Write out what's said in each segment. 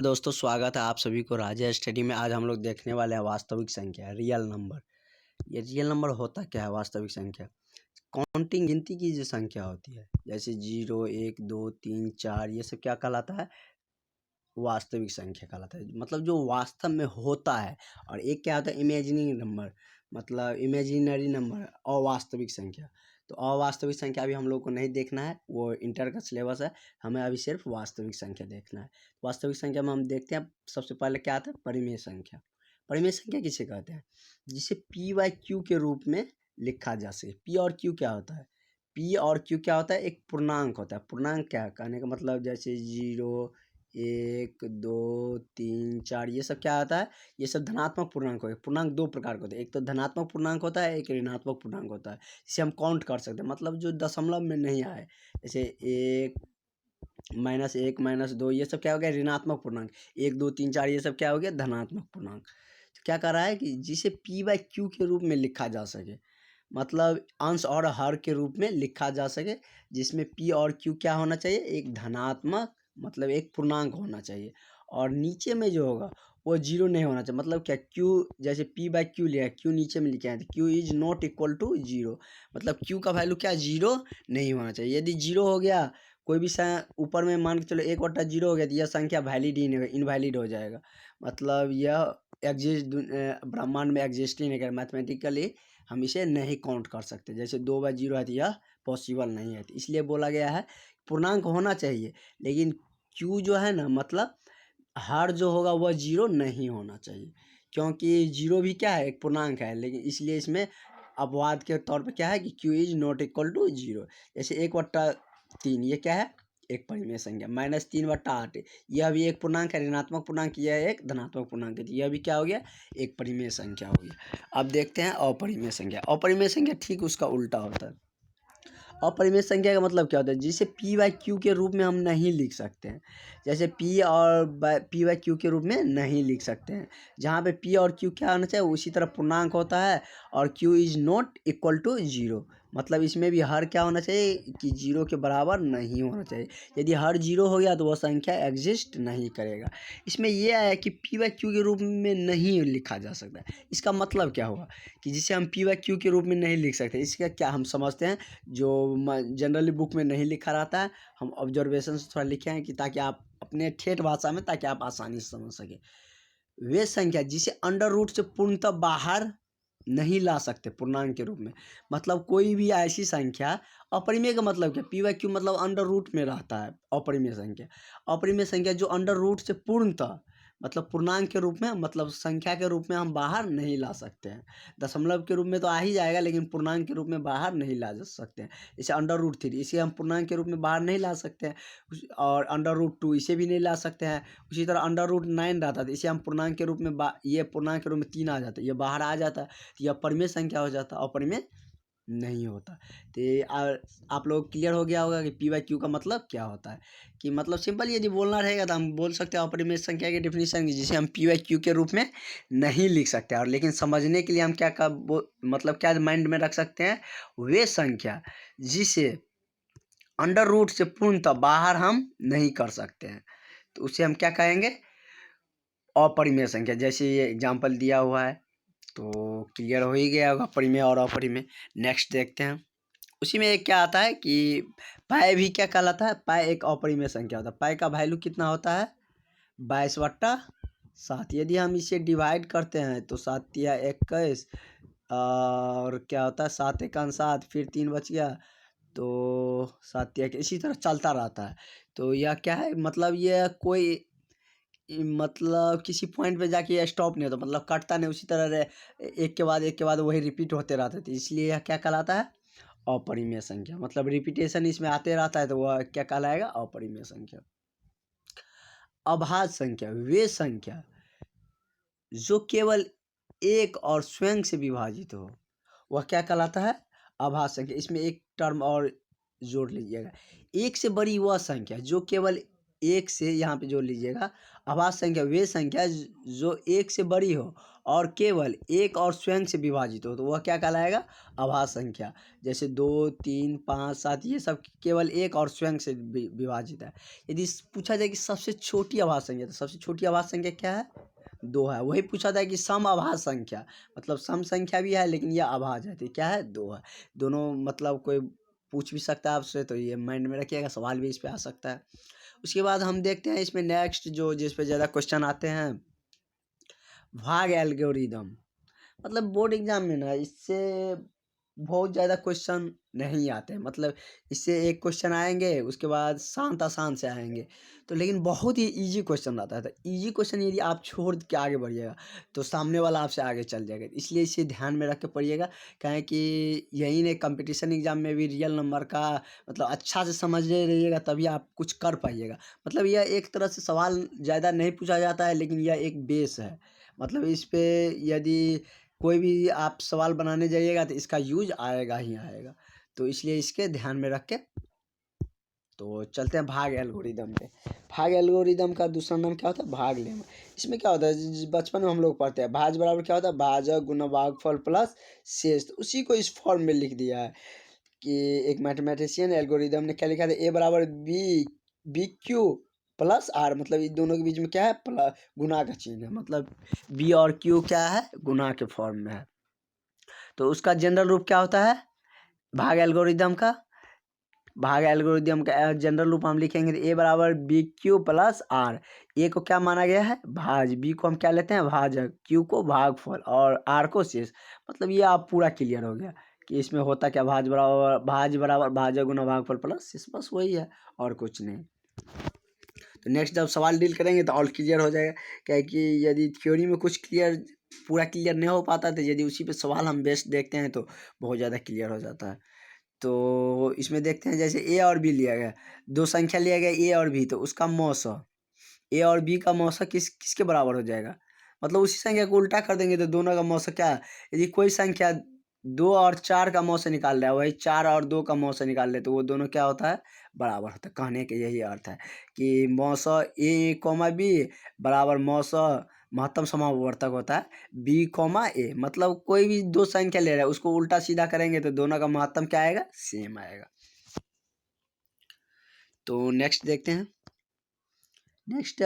दोस्तों, स्वागत है आप सभी को राजा स्टडी में। आज हम लोग देखने वाले हैं वास्तविक संख्या, रियल नंबर। ये रियल नंबर होता क्या है? वास्तविक संख्या काउंटिंग, गिनती की जो संख्या होती है, जैसे 0, 1, 2, 3, 4, ये सब क्या कहलाता है? वास्तविक संख्या कहलाता है। मतलब जो वास्तव में होता है। और एक क्या होता है? इमेजिनरी नंबर, मतलब इमेजिनरी नंबर, अवास्तविक संख्या। तो अवास्तविक संख्या अभी हम लोग को नहीं देखना है, वो इंटर का सिलेबस है। हमें अभी सिर्फ वास्तविक संख्या देखना है। वास्तविक संख्या में हम देखते हैं सबसे पहले क्या आता है? परिमेय संख्या। परिमेय संख्या किसे कहते हैं? जिसे पी बाई क्यू के रूप में लिखा जा सके। पी और क्यू क्या होता है? पी और क्यू क्या होता है? एक पूर्णांक होता है। पूर्णांक क्या है? कहने का मतलब जैसे 0, 1, 2, 3, 4, ये सब क्या आता है? ये सब धनात्मक पूर्णांक हो गए। पूर्णांक दो प्रकार के होते हैं, एक तो धनात्मक पूर्णांक होता है, एक ऋणात्मक पूर्णांक होता है। जिसे हम काउंट कर सकते हैं, मतलब जो दशमलव में नहीं आए, जैसे 1, -1, -2, ये सब क्या हो गया? ऋणात्मक पूर्णांक। 1, 2, 3, 4, ये सब क्या हो गया? धनात्मक पूर्णांक। तो क्या कर रहा है कि जिसे पी बाई क्यू के रूप में लिखा जा सके, मतलब अंश और हर के रूप में लिखा जा सके, जिसमें पी और क्यू क्या होना चाहिए? एक धनात्मक, मतलब एक पूर्णांक होना चाहिए। और नीचे में जो होगा वो 0 नहीं होना चाहिए। मतलब क्या? क्यू, जैसे पी बाई क्यू लिया, क्यू नीचे में लिखे हैं, तो q is not equal to 0। मतलब क्यू का वैल्यू क्या? 0 नहीं होना चाहिए। यदि 0 हो गया, कोई भी ऊपर में मान के चलो 1/0 हो गया, तो यह संख्या वैलिड ही नहीं, इनवैलिड हो जाएगा। मतलब यह एग्जिस्ट, ब्रह्मांड में एग्जिस्ट ही नहीं कर, मैथमेटिकली हम इसे नहीं काउंट कर सकते। जैसे 2/0 है तो यह पॉसिबल नहीं है। तो इसलिए बोला गया है पूर्णांक होना चाहिए, लेकिन क्यू जो है ना, मतलब हर जो होगा वह 0 नहीं होना चाहिए। क्योंकि 0 भी क्या है? एक पूर्णांक है, लेकिन इसलिए इसमें अपवाद के तौर पे क्या है कि q is not equal to 0। जैसे 1/3, ये क्या है? एक परिमेय संख्या। -3/8, यह भी एक पूर्णांक है, ऋणात्मक पूर्णांक। यह एक धनात्मक पूर्णांक है, यह भी क्या हो गया? एक परिमेय संख्या हो गया। अब देखते हैं अपरिमेय संख्या। अपरिमेय संख्या ठीक उसका उल्टा होता है। अपरिमेय संख्या का मतलब क्या होता है? जिसे पी बाई क्यू के रूप में हम नहीं लिख सकते हैं। जैसे पी बाई क्यू के रूप में नहीं लिख सकते हैं। जहाँ पे पी और क्यू क्या होना चाहिए? उसी तरह पूर्णांक होता है। और q is not equal to 0, मतलब इसमें भी हर क्या होना चाहिए? कि 0 के बराबर नहीं होना चाहिए। यदि हर 0 हो गया तो वह संख्या एग्जिस्ट नहीं करेगा। इसमें यह है कि पी बाई क्यू के रूप में नहीं लिखा जा सकता। इसका मतलब क्या हुआ? कि जिसे हम पी बाई क्यू के रूप में नहीं लिख सकते, इसका क्या हम समझते हैं? जो जनरली बुक में नहीं लिखा रहता है, हम ऑब्जर्वेशन से थोड़ा लिखे हैं कि ताकि आप अपने ठेठ भाषा में, ताकि आप आसानी से समझ सके। वे संख्या जिसे अंडर रूट से पूर्णतः बाहर नहीं ला सकते पूर्णांक के रूप में। मतलब कोई भी ऐसी संख्या, अपरिमेय का मतलब क्या? पी बाई क्यू मतलब अंडर रूट में रहता है अपरिमेय संख्या। अपरिमेय संख्या जो अंडर रूट से पूर्णतः, मतलब पूर्णांक के रूप में, मतलब संख्या के रूप में हम बाहर नहीं ला सकते हैं। दशमलव के रूप में तो आ ही जाएगा, लेकिन पूर्णांक के रूप में बाहर नहीं ला जा सकते हैं। जैसे अंडर रूट 3, इसे हम पूर्णांक के रूप में बाहर नहीं ला सकते हैं। और अंडर रूट 2, इसे भी नहीं ला सकते हैं। उसी तरह अंडर रूट 9 रहता था, इसे हम पूर्णांक के रूप में ये पूर्णांक के रूप में 3 आ जाता है, ये बाहर आ जाता है, तो यह परिमेय संख्या हो जाता है, अपरिमेय नहीं होता। तो आप लोग क्लियर हो गया होगा कि पी बाई क्यू का मतलब क्या होता है। कि मतलब सिंपल, यदि बोलना रहेगा तो हम बोल सकते हैं अपरिमेय संख्या की डेफिनेशन, जिसे हम पी बाई क्यू के रूप में नहीं लिख सकते। और लेकिन समझने के लिए हम क्या का मतलब क्या माइंड में रख सकते हैं? वे संख्या जिसे अंडर रूट से पूर्णतः बाहर हम नहीं कर सकते हैं, तो उसे हम क्या कहेंगे? अपरिमेय संख्या। जैसे ये एग्जाम्पल दिया हुआ है, तो क्लियर हो ही गया होगा परिमेय और अपरिमेय। नेक्स्ट देखते हैं। उसी में एक क्या आता है कि पाई भी क्या कहलाता है? पाई एक अपरिमेय संख्या होता है। पाई का वैल्यू कितना होता है? 22/7। यदि हम इसे डिवाइड करते हैं तो 7×21, और क्या होता है? 7×1 फिर 3 बच गया, तो 7×1, इसी तरह चलता रहता है। तो यह क्या है? मतलब यह कोई, मतलब किसी पॉइंट पे जाके यह स्टॉप नहीं होता, मतलब कटता नहीं, उसी तरह एक के बाद एक के बाद वही रिपीट होते रहते थे, इसलिए यह क्या कहलाता है? अपरिमेय संख्या। मतलब रिपीटेशन इसमें आते रहता है, तो वह क्या कहलाएगा? अपरिमेय संख्या। अभाज्य संख्या वे संख्या जो केवल एक और स्वयं से विभाजित हो, वह क्या कहलाता है? अभाज्य संख्या। इसमें एक टर्म और जोड़ लीजिएगा। एक से बड़ी वह संख्या जो केवल एक से यहाँ पे जोड़ लीजिएगा, अभाज्य संख्या वे संख्या जो एक से बड़ी हो और केवल एक और स्वयं से विभाजित हो, तो वह क्या कहलाएगा? अभाज्य संख्या। जैसे 2, 3, 5, 7 ये सब केवल एक और स्वयं से विभाजित है। यदि पूछा जाए कि सबसे छोटी अभाज्य संख्या, तो सबसे छोटी अभाज्य संख्या क्या है? 2 है। वही पूछा था कि सम अभाज्य संख्या, मतलब सम संख्या भी है लेकिन यह अभाज्य है, तो क्या है? 2 है। दोनों मतलब कोई पूछ भी सकता है आपसे, तो ये माइंड में रखिएगा, सवाल भी इस पे आ सकता है। उसके बाद हम देखते हैं इसमें नेक्स्ट जो जिस पे ज़्यादा क्वेश्चन आते हैं, भाग एल्गोरिदम। मतलब बोर्ड एग्जाम में ना इससे बहुत ज़्यादा क्वेश्चन नहीं आते हैं, मतलब इससे एक क्वेश्चन आएंगे, उसके बाद शांत आसान से आएंगे, तो लेकिन बहुत ही इजी क्वेश्चन आता है। तो इजी क्वेश्चन यदि आप छोड़ के आगे बढ़िएगा तो सामने वाला आपसे आगे चल जाएगा, इसलिए इसे ध्यान में रख के पढ़िएगा। कहें कि यही नहीं, कंपटीशन एग्जाम में भी रियल नंबर का मतलब अच्छा से समझते रहिएगा, तभी आप कुछ कर पाइएगा। मतलब यह एक तरह से सवाल ज़्यादा नहीं पूछा जाता है, लेकिन यह एक बेस है। मतलब इस पे यदि कोई भी आप सवाल बनाने जाइएगा तो इसका यूज आएगा ही आएगा, तो इसलिए इसके ध्यान में रख के। तो चलते हैं भाग एल्गोरिदम पे। भाग एल्गोरिदम का दूसरा नाम क्या होता है? भाग लेमा। इसमें क्या होता है, बचपन में हम लोग पढ़ते हैं, भाज बराबर क्या होता है? भाजक गुना भागफल प्लस शेष। तो उसी को इस फॉर्म में लिख दिया है कि एक मैथमेटिशियन एल्गोरिदम ने क्या लिखा था? ए बराबर बी क्यू प्लस आर, मतलब इन दोनों के बीच में क्या है? प्लस गुना का चिन्ह है, मतलब बी और क्यू क्या है? गुना के फॉर्म में है। तो उसका जनरल रूप क्या होता है भाग एल्गोरिदम का? भाग एल्गोरिदम का जनरल रूप हम लिखेंगे तो ए बराबर बी क्यू प्लस आर। ए को क्या माना गया है? भाज। बी को हम क्या लेते हैं? भाजक। क्यू को भागफल और आर को शेष। मतलब ये आप पूरा क्लियर हो गया कि इसमें होता क्या? भाज बराबर भाजक गुना भागफल प्लस शेष, बस वही है और कुछ नहीं। तो नेक्स्ट जब सवाल डील करेंगे तो और क्लियर हो जाएगा, क्या कि यदि थ्योरी में कुछ पूरा क्लियर नहीं हो पाता, तो यदि उसी पे सवाल हम बेस्ट देखते हैं तो बहुत ज़्यादा क्लियर हो जाता है। तो इसमें देखते हैं, जैसे ए और बी लिया गया, दो संख्या लिया गया ए और बी, तो उसका मौसा ए और बी का मौसा किसके बराबर हो जाएगा? मतलब उसी संख्या को उल्टा कर देंगे तो दोनों का मौसा क्या है? यदि कोई संख्या 2 और 4 का मौसा निकाल रहा है, वही 4 और 2 का मौसा निकाल ले, तो वो दोनों क्या होता है? बराबर होता है। कहने के यही अर्थ है कि मौसा ए कॉमा बी बराबर मौसा महत्तम समावर्तक होता है बी कॉमा ए। मतलब कोई भी दो संख्या ले रहा है, उसको उल्टा सीधा करेंगे तो दोनों का महत्तम क्या आएगा? सेम आएगा। तो नेक्स्ट देखते हैं। नेक्स्ट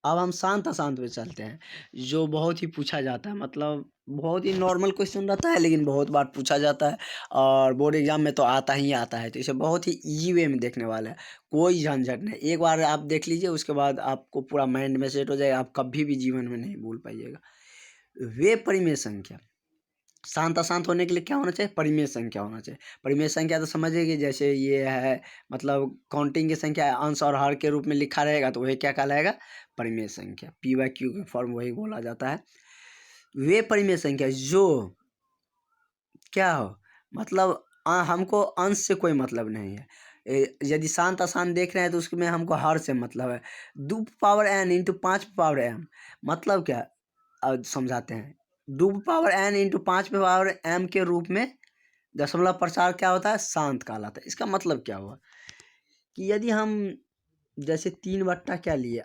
अब हम शांत अशांत पे चलते हैं, जो बहुत ही पूछा जाता है, मतलब बहुत ही नॉर्मल क्वेश्चन रहता है लेकिन बहुत बार पूछा जाता है और बोर्ड एग्जाम में तो आता ही आता है। तो इसे बहुत ही इजी वे में देखने वाला है, कोई झंझट नहीं। एक बार आप देख लीजिए, उसके बाद आपको पूरा माइंड में सेट हो जाएगा, आप कभी भी जीवन में नहीं भूल पाइएगा। वे परिमेय संख्या शांत अशांत होने के लिए क्या होना चाहिए? परिमेय संख्या होना चाहिए। परिमेय संख्या तो समझिए, जैसे ये है, मतलब काउंटिंग की संख्या अंश और हर के रूप में लिखा रहेगा तो वही क्या कहलाएगा? परिमेय संख्या। पी वाई क्यू के फॉर्म वही बोला जाता है। वे परिमेय संख्या जो क्या हो, मतलब हमको अंश से कोई मतलब नहीं है। यदि शांत अशांत देख रहे हैं तो उसमें हमको हर से मतलब है। 2 power n into 5 power m, मतलब क्या? समझाते हैं। 2 power n into 5 power m के रूप में दशमलव प्रसार क्या होता है? शांत कहलाता है। इसका मतलब क्या हुआ कि यदि हम जैसे 3/, क्या लिए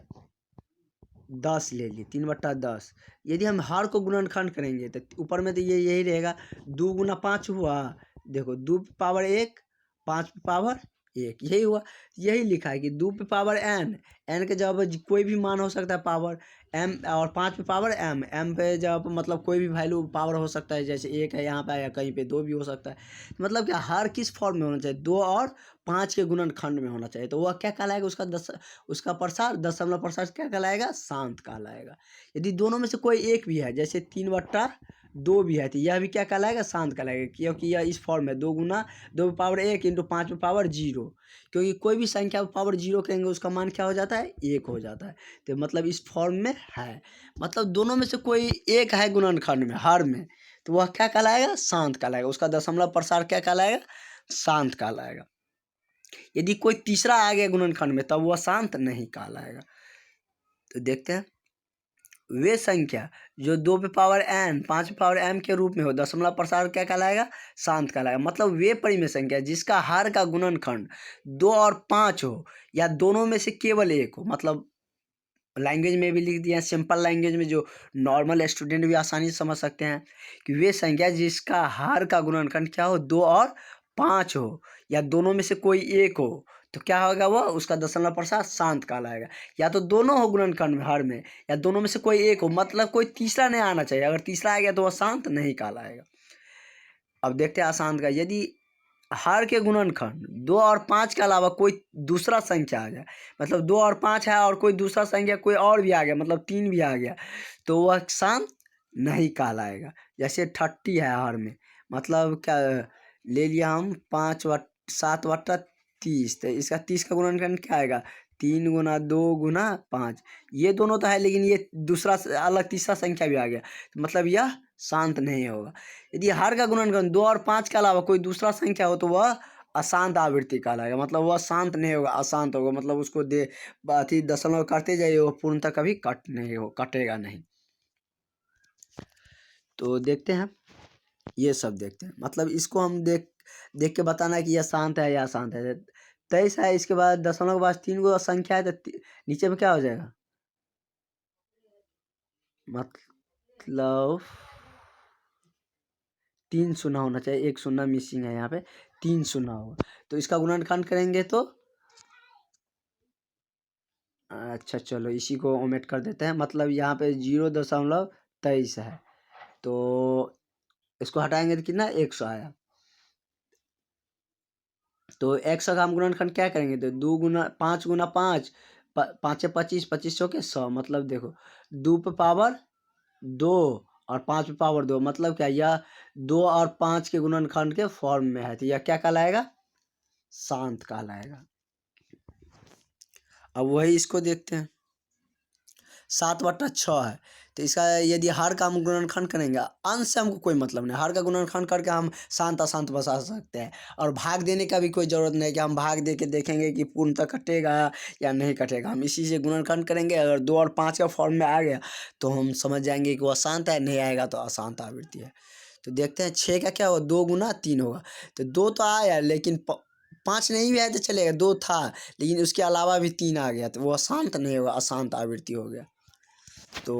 10 ले लिए, 3/10, यदि हम हर को गुणनखंड करेंगे तो ऊपर में तो ये यही रहेगा, 2 गुना 5 हुआ, देखो 2 पावर 1 5 पावर 1, यही हुआ। यही लिखा है कि 2 पे पावर n के जब कोई भी मान हो सकता है पावर m, और 5 पे पावर m पे जब मतलब कोई भी वैल्यू पावर हो सकता है, जैसे 1 है यहाँ पे या कहीं पे 2 भी हो सकता है। मतलब क्या हर किस फॉर्म में होना चाहिए? 2 और 5 के गुणनखंड में होना चाहिए, तो वह क्या कहलाएगा? उसका प्रसार दशमलव प्रसार क्या कहलाएगा? शांत कहलाएगा। यदि दोनों में से कोई एक भी है, जैसे 3/2 भी है, तो यह भी क्या कहलाएगा? शांत कहलाएगा, क्योंकि यह इस फॉर्म में 2 गुना 2 पे पावर 1 इंटू 5 पे पावर 0, क्योंकि कोई भी संख्या पावर 0 करेंगे उसका मान क्या हो जाता है? 1 हो जाता है। तो मतलब इस फॉर्म में है, मतलब दोनों में से कोई एक है गुणनखंड में, हर में, तो वह क्या कहलाएगा? शांत कहलाएगा। उसका दशमलव प्रसार क्या कहलाएगा? शांत कहलाएगा। यदि कोई तीसरा आ गया गुणनखंड में, तब वह शांत नहीं कहलाएगा। तो देखते हैं वे संख्या जो 2 पे पावर n 5 पे पावर m के रूप में हो, दशमलव प्रसार क्या कहलाएगा? शांत कहलाएगा। मतलब वे परिमेय संख्या जिसका हर का गुणनखंड 2 और 5 हो या दोनों में से केवल एक हो। मतलब लैंग्वेज में भी लिख दिया, सिंपल लैंग्वेज में जो नॉर्मल स्टूडेंट भी आसानी से समझ सकते हैं कि वे संख्या जिसका हर का गुणनखंड क्या हो? 2 और 5 हो या दोनों में से कोई एक हो, तो क्या होगा? वह उसका दशमलव प्रसार शांत कहलाएगा। या तो दोनों हो गुणनखंड में, हर में, या दोनों में से कोई एक हो, मतलब कोई तीसरा नहीं आना चाहिए। अगर तीसरा आ गया तो वह शांत नहीं कहलाएगा। अब देखते हैं अशांत का। यदि हर के गुणनखंड 2 और 5 के अलावा कोई दूसरा संख्या आ जाए, मतलब 2 और 5 है और कोई दूसरा संख्या कोई और भी आ गया, मतलब 3 भी आ गया, तो वह शांत नहीं कहलाएगा। जैसे 30 है हर में, मतलब क्या ले लिया हम 5/7/30, तो इसका 30 का गुणनखंड क्या आएगा? 3 गुना 2 गुना 5। ये दोनों तो है, लेकिन ये दूसरा अलग तीसरा संख्या भी आ गया, तो मतलब यह शांत नहीं होगा। यदि हर का गुणनखंड 2 और 5 के अलावा कोई दूसरा संख्या हो तो वह अशांत आवृत्ति कहलाएगा। मतलब वह शांत नहीं होगा, अशांत होगा। मतलब उसको दे अथी दशमलव करते जाइए, वो पूर्णतः कभी कटेगा नहीं। तो देखते हैं, ये सब देखते हैं। मतलब इसको हम देख के बताना है कि यह शांत है या अशांत है। 23 है, इसके बाद दशमलव के बाद 3 गो संख्या है, तो नीचे में क्या हो जाएगा? मतलब 3 शून्य होना चाहिए, 1 शून्य मिसिंग है यहाँ पे, 3 शून्य होगा। तो इसका गुणनखंड करेंगे तो अच्छा चलो इसी को ओमिट कर देते हैं। मतलब यहाँ पे 0.23 है, तो इसको हटाएंगे तो कितना? 100 आया। तो 100 का हम गुणनखंड क्या करेंगे? तो 2 गुना 5 गुना 5, 5 25, 25 के 100। मतलब देखो 2 पे पावर 2 और 5 पे पावर 2, मतलब क्या? यह 2 और 5 के गुणनखंड के फॉर्म में है, तो यह क्या कहलाएगा? शांत कहलाएगा। अब वही इसको देखते हैं। 7/6 है, तो इसका यदि हर का हम गुणनखंड करेंगे, अंश से हमको कोई मतलब नहीं, हर का गुणनखंड करके हम शांत अशांत बता सकते हैं। और भाग देने का भी कोई ज़रूरत नहीं कि हम भाग दे के देखेंगे कि पूर्णतः कटेगा या नहीं कटेगा। हम इसी से गुणनखंड करेंगे, अगर 2 और 5 का फॉर्म में आ गया तो हम समझ जाएंगे कि वह शांत है, नहीं आएगा तो अशांत आवृत्ति है। तो देखते हैं 6 का क्या होगा? 2 गुना 3 होगा, तो 2 तो आया, लेकिन 5 नहीं भी आया तो चलेगा, 2 था लेकिन उसके अलावा भी 3 आ गया, तो वह शांत नहीं होगा, अशांत आवृत्ति हो गया। तो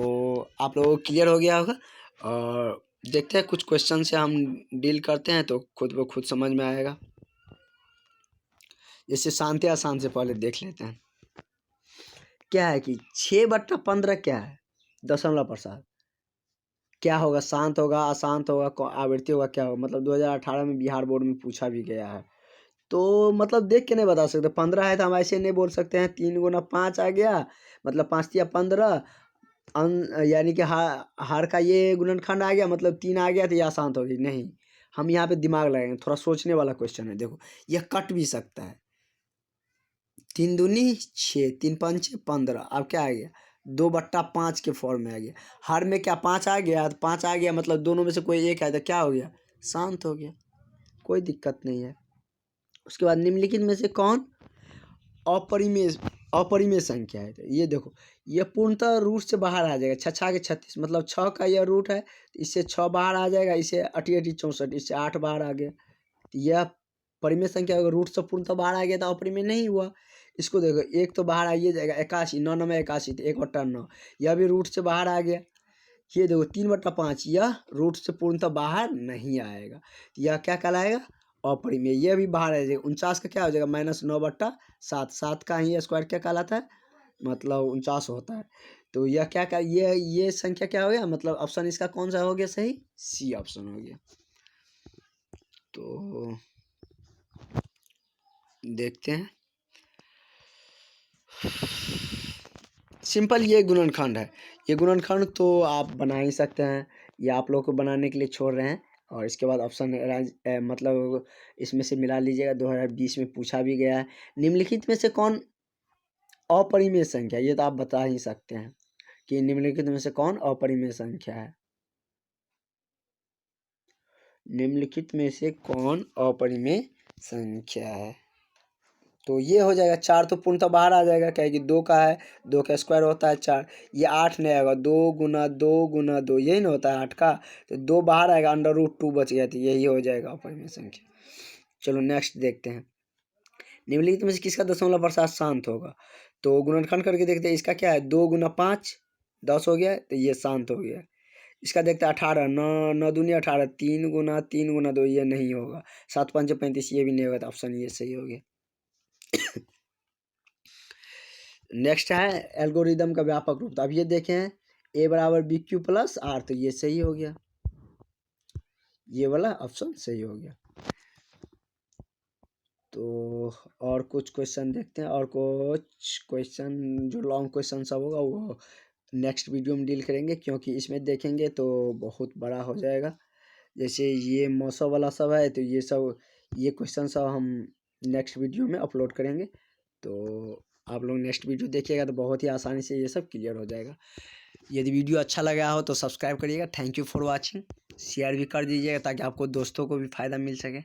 आप लोगों को क्लियर हो गया होगा। और देखते हैं कुछ क्वेश्चन से हम डील करते हैं तो खुद ब खुद समझ में आएगा। जैसे शांति अशांत से पहले देख लेते हैं। क्या है कि 6/15 क्या है? दशमलव प्रसार। क्या होगा? शांत होगा, अशांत होगा, आवृत्ति होगा, क्या होगा? मतलब 2018 में बिहार बोर्ड में पूछा भी गया है। तो मतलब देख के नहीं बता सकते। 15 है तो हम ऐसे नहीं बोल सकते हैं 3 गुना 5 आ गया, मतलब 5 या 15, यानी कि हार का ये गुणनखंड आ गया, मतलब 3 आ गया तो यह शांत होगी। नहीं, हम यहाँ पे दिमाग लगाएंगे, थोड़ा सोचने वाला क्वेश्चन है। देखो यह कट भी सकता है। 3 दूनी 6, 3 पंचे 15, अब क्या आ गया? 2/5 के फॉर्म में आ गया। हर में क्या 5 आ गया? तो 5 आ गया, मतलब दोनों में से कोई एक है, तो क्या हो गया? शांत हो गया, कोई दिक्कत नहीं है। उसके बाद निम्नलिखित में से कौन अपरिमेय अपरिमेय संख्या है? तो ये देखो, ये पूर्णतः रूट से बाहर आ जाएगा। 6 के 36, मतलब 6 का यह रूट है, तो इससे 6 बाहर आ जाएगा, इससे 88 64, इससे 8 बाहर आ गया। तो यह परिमेय संख्या अगर रूट से पूर्णतः बाहर आ गया तो अपरिमेय नहीं हुआ। इसको देखो, एक तो बाहर आइए जाएगा, 81, 9 में 81, तो 1/9, यह भी रूट से बाहर आ गया। ये देखो 3/5, यह रूट से पूर्णतः बाहर नहीं आएगा, यह क्या कहलाएगा? अपरिमेय। यह भी बाहर आ जाएगा। 49 का क्या हो जाएगा? -9/7, 7 का ही स्क्वायर क्या कहलाता है? मतलब 49 होता है। तो यह क्या ये संख्या क्या हो गया? मतलब ऑप्शन इसका कौन सा हो गया सही? सी ऑप्शन हो गया। तो देखते हैं, सिंपल ये गुणनखंड है। ये गुणनखंड तो आप बना ही सकते हैं, ये आप लोग को बनाने के लिए छोड़ रहे हैं। और इसके बाद ऑप्शन मतलब इसमें से मिला लीजिएगा, 2020 में पूछा भी गया है। निम्नलिखित में से कौन अपरिमेय संख्या? ये तो आप बता ही सकते हैं कि निम्नलिखित में से कौन अपरिमेय संख्या है। निम्नलिखित में से कौन अपरिमेय संख्या है? तो ये हो जाएगा 4 तो पूर्णतः बाहर आ जाएगा, क्या है कि 2 का है, 2 का स्क्वायर होता है 4, ये 8 नहीं आएगा, 2 गुना 2 गुना 2 यही ना होता है 8 का, तो 2 बाहर आएगा, अंडर रूट 2 बच गया, तो यही हो जाएगा अपरिमेय संख्या। चलो नेक्स्ट देखते हैं, निम्नलिखित में से किसका दशमलव प्रसाद शांत होगा। तो गुणनखंड करके देखते हैं, इसका क्या है 2 गुना 5 10 हो गया, तो ये शांत हो गया। इसका देखते हैं 18, 9 9 दूनी 18, 3 गुना 2 ये नहीं होगा, 7 5 35 ये भी नहीं होगा, तो ऑप्शन ये सही हो गया। नेक्स्ट है एल्गोरिदम का व्यापक रूप, तो अब ये देखें a बराबर बी क्यू प्लस आर, तो ये सही हो गया, ये वाला ऑप्शन सही हो गया। तो और कुछ क्वेश्चन देखते हैं, और कुछ क्वेश्चन जो लॉन्ग क्वेश्चन सब होगा वो नेक्स्ट वीडियो में डील करेंगे, क्योंकि इसमें देखेंगे तो बहुत बड़ा हो जाएगा। जैसे ये मौसम वाला सब है, तो ये क्वेश्चन सब हम नेक्स्ट वीडियो में अपलोड करेंगे, तो आप लोग नेक्स्ट वीडियो देखिएगा तो बहुत ही आसानी से ये सब क्लियर हो जाएगा। यदि वीडियो अच्छा लगा हो तो सब्सक्राइब करिएगा। Thank you for watching, share भी कर दीजिएगा ताकि आपको दोस्तों को भी फ़ायदा मिल सके।